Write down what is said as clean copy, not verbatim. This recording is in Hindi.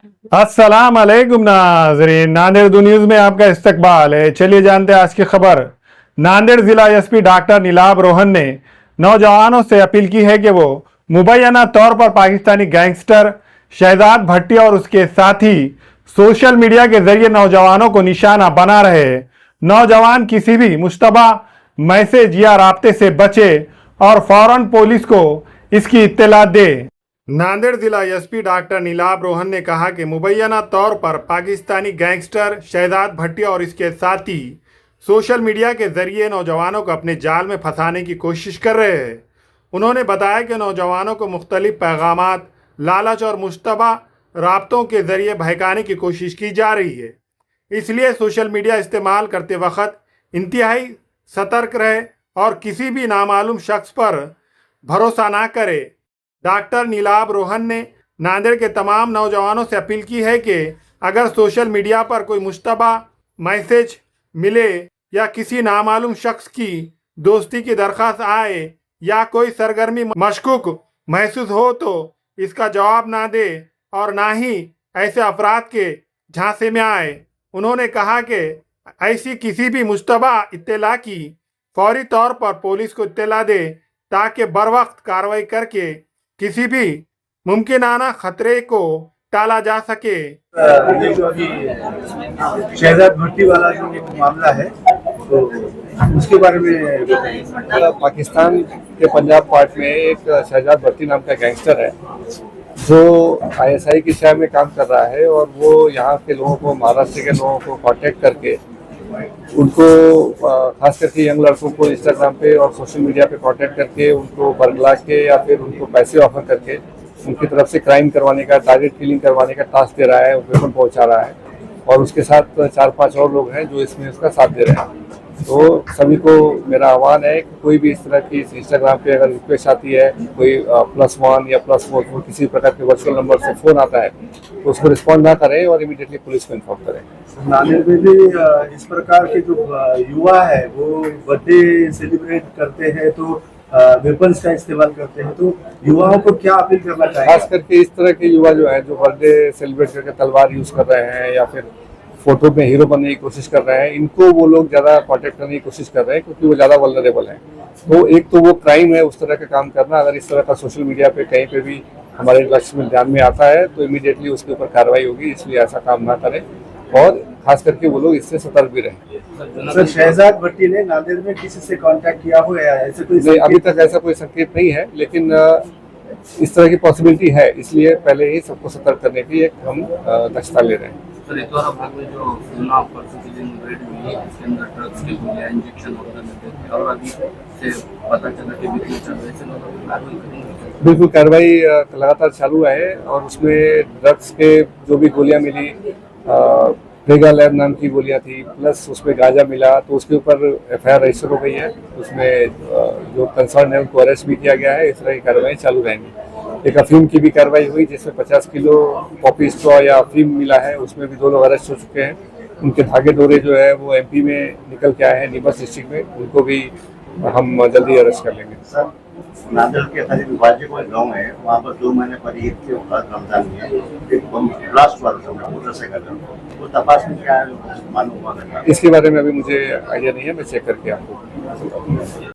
अस्सलाम अलैकुम नाज़रीन, नांदेड़ न्यूज़ में आपका इस्तकबाल है। चलिए जानते हैं आज की खबर। नांदेड़ जिला एसपी डॉक्टर नीलाभ रोहन ने नौजवानों से अपील की है कि वो मुबैना तौर पर पाकिस्तानी गैंगस्टर शहजाद भट्टी और उसके साथी सोशल मीडिया के जरिए नौजवानों को निशाना बना रहे हैं। नौजवान किसी भी मुश्तबा मैसेज या राब्ते से बचे और फौरन पुलिस को इसकी इत्तला दे। नांदेड़ जिला एसपी डॉक्टर नीलाभ रोहन ने कहा कि मुबैना तौर पर पाकिस्तानी गैंगस्टर शहजाद भट्टी और इसके साथी सोशल मीडिया के जरिए नौजवानों को अपने जाल में फंसाने की कोशिश कर रहे हैं। उन्होंने बताया कि नौजवानों को मुख्तलिफ पैगामात, लालच और मुश्तबा राब्तों के जरिए बहकाने की कोशिश की जा रही है। इसलिए सोशल मीडिया इस्तेमाल करते वक्त इंतहाई सतर्क रहे और किसी भी नामालूम शख्स पर भरोसा ना करे। डॉक्टर नीलाभ रोहन ने नांदेड़ के तमाम नौजवानों से अपील की है कि अगर सोशल मीडिया पर कोई मुश्तबा मैसेज मिले या किसी नामालूम शख्स की दोस्ती की दरख्वास्त आए या कोई सरगर्मी मशकूक महसूस हो तो इसका जवाब ना दे और ना ही ऐसे अफराद के झांसे में आए। उन्होंने कहा कि ऐसी किसी भी मुश्तबा इत्तला की फौरी तौर पर पुलिस को इत्तला दे ताकि बरवक्त कार्रवाई करके किसी भी मुमकिनाना खतरे को टाला जा सके। ये जो अभी शहजाद भट्टी वाला जो मामला है तो उसके बारे में पाकिस्तान के पंजाब पार्ट में एक शहजाद भट्टी नाम का गैंगस्टर है जो आईएसआई की शहर में काम कर रहा है और वो यहाँ के लोगों को, महाराष्ट्र के लोगों को कांटेक्ट करके उनको खास करके यंग लड़कों को इंस्टाग्राम पे और सोशल मीडिया पे कांटेक्ट करके उनको बरगला के या फिर उनको पैसे ऑफर करके उनकी तरफ से क्राइम करवाने का, टारगेट किलिंग करवाने का टास्क दे रहा है, वेपन पहुंचा रहा है और उसके साथ 4-5 और लोग हैं जो इसमें उसका साथ दे रहे हैं। तो सभी को मेरा आह्वान है कि कोई भी इस तरह की इंस्टाग्राम पे अगर रिक्वेस्ट आती है, कोई +1 या +4 किसी प्रकार के वर्चुअल नंबर से फ़ोन आता है तो उसको रिस्पॉन्ड ना करें और इमीडिएटली पुलिस को इन्फॉर्म करें। नांदेड़ में भी इस प्रकार के जो युवा है वो बर्थडे सेलिब्रेट करते हैं तो वेपन्स का इस्तेमाल करते हैं, तो युवाओं को क्या अपील करना चाहिए? खास करके इस तरह के युवा जो है जो बर्थडे सेलिब्रेट करके तलवार यूज़ कर रहे हैं या फिर फोटो में हीरो बनने की कोशिश कर रहे हैं, इनको वो लोग ज़्यादा कॉन्टेक्ट करने की कोशिश कर रहे हैं क्योंकि वो ज़्यादा वल्नरेबल हैं। तो एक तो वो क्राइम है उस तरह का काम करना, अगर इस तरह का सोशल मीडिया पे कहीं पे भी हमारे लक्ष्य में ध्यान में आता है तो इमीडिएटली उसके ऊपर कार्रवाई होगी, इसलिए ऐसा काम ना करें और खास करके वो लोग इससे सतर्क भी रहें। सर, शहजाद भट्टी ने नांदेड़ में किसी से कांटेक्ट किया हुआ है? ऐसे कोई अभी तक ऐसा कोई संकेत नहीं है, लेकिन इस तरह की पॉसिबिलिटी है, इसलिए पहले ही सबको सतर्क करने की एक हम दक्षता ले रहे हैं। सर, इतवारा भाग में जो चुनाव परसों के दिन रेड हुई है इसके अंदर ड्रग्स की गोलियां, इंजेक्शन वगैरह मिलते थे और अभी से पता चला कि बिल्कुल चल रहे थे, लोग कार्रवाई करेंगे? बिल्कुल, कार्रवाई लगातार चालू है और उसमें ड्रग्स के जो भी गोलियां मिली, प्रेगा लैब नाम की गोलियां थी, प्लस उसमें गांजा मिला, तो उसके ऊपर एफआईआर रजिस्टर हो गई है। उसमें जो कंसर्न है उनको अरेस्ट भी किया गया है। इस तरह की कार्रवाई चालू रहेंगी। एक अफीम की भी कार्रवाई हुई जिसमें 50 किलो पॉपी स्ट्रॉ या अफीम मिला है, उसमें भी 2 लोग अरेस्ट हो चुके हैं। उनके धागे डोरे जो है वो एमपी में निकल के आए हैं, नीमच डिस्ट्रिक्ट में, उनको भी हम जल्दी अरेस्ट कर लेंगे। सर, नांदेड़ के करीब विभाज्य कोई गाँव है, वहाँ पर 2 महीने पर ईद के बाद रमजान में एक बम ब्लास्ट हुआ था मोटरसाइकिल, वो तपास में क्या मालूम हुआ? इसके बारे में अभी मुझे आइडिया नहीं है, मैं चेक करके आपको